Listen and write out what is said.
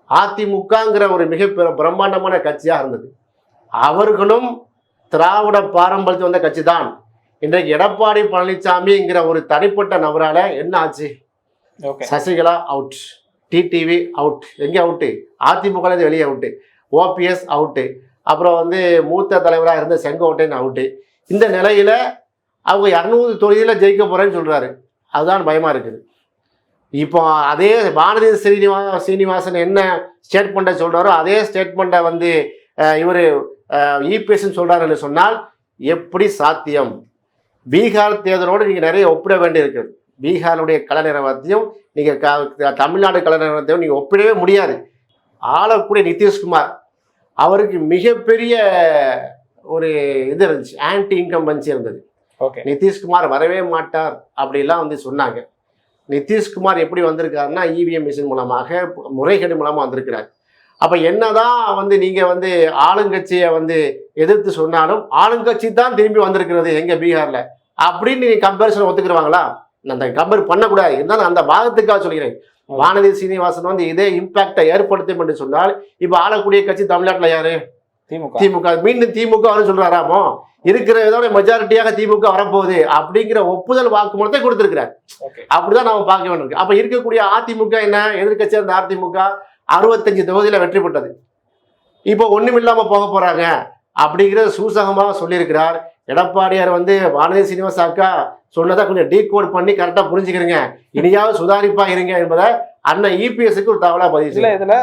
அதிமுகங்கிற ஒரு மிக பிரம்மாண்டமான கட்சியாக இருந்தது. அவர்களும் திராவிட பாரம்பரியத்தை வந்த கட்சி தான். இன்றைக்கு எடப்பாடி பழனிசாமிங்கிற ஒரு தனிப்பட்ட நபரால என்ன ஆச்சு? சசிகலா அவுட், டிடிவி அவுட், எங்கே அவுட்டு? அதிமுக வெளியே அவுட்டு, ஓபிஎஸ் அவுட்டு, அப்புறம் வந்து மூத்த தலைவராக இருந்த செங்கோட்டையன் அவுட்டு. இந்த நிலையில அவங்க 200 தொகுதியில் ஜெயிக்க போறேன்னு சொல்றாரு. அதுதான் பயமா இருக்குது. இப்போ அதே வானதி சீனிவாசன் என்ன ஸ்டேட்மெண்ட்டை சொல்றாரோ அதே ஸ்டேட்மெண்ட்டை வந்து இவர் இபிஎஸ்ன்னு சொல்றாருன்னு சொன்னால் எப்படி சாத்தியம்? பீகார் தேர்தலோடு நீங்கள் நிறைய ஒப்பிட வேண்டியிருக்குது. பீகாருடைய கல நிறுவனத்தையும் நீங்கள் தமிழ்நாடு கல நிறுவனத்தையும் நீங்கள் ஒப்பிடவே முடியாது. ஆளக்கூடிய நிதிஷ்குமார் அவருக்கு மிகப்பெரிய ஒரு இது இருந்துச்சு, ஆன்டி இன்கம்பன்சி இருந்தது. நிதிஷ்குமார் வரவே மாட்டார் அப்படிலாம் வந்து சொன்னாங்க. நிதிஷ்குமார் எப்படி வந்திருக்காருன்னா இவிஎம் மிஷின் மூலமாக, முறைகேடு மூலமாக வந்திருக்கிறார். அப்போ என்னதான் வந்து நீங்கள் வந்து ஆளுங்கட்சியை வந்து எதிர்த்து சொன்னாலும் ஆளுங்கட்சி தான் திரும்பி வந்திருக்கிறது எங்கள் பீகாரில் அப்படின்னு நீங்கள் கம்பேரிசன் ஒத்துக்குருவாங்களா? அந்த கம்பேர் பண்ணக்கூடாது. இருந்தாலும் அந்த பாகத்துக்காக சொல்கிறேன். வானதி சீனிவாசன் வந்து இதே இம்பாக்டை ஏற்படுத்தும் என்று சொன்னால் இப்போ ஆளக்கூடிய கட்சி தமிழ்நாட்டில் யாரு? திமுக. மீண்டும் திமுக வரும் சொல்றாராமோ? இருக்கிற இதோட மெஜாரிட்டியாக திமுக வரப்போகுது அப்படிங்கிற ஒப்புதல் வாக்குமூலத்தை கொடுத்திருக்கிறார். அப்படிதான் நாம பார்க்க வேண்டியிருக்கு. அப்ப இருக்கக்கூடிய அதிமுக என்ன, எதிர்கட்சியா இருந்த அதிமுக 65 தொகுதியில வெற்றி பெற்றது. இப்போ ஒண்ணுமில்லாம போக போறாங்க அப்படிங்கிறத சூசகமாக சொல்லியிருக்கிறார். எடப்பாடியார் வந்து வானதி சீனிவாச அக்கா சொன்னதை கொஞ்சம் டீகோட் பண்ணி கரெக்டா புரிஞ்சுக்கிறீங்க, இனியாவது சுதாரிப்பா இருங்க என்பதை அண்ணன் இபிஎஸ்க்கு ஒரு தகவலா பதிவு. இதுல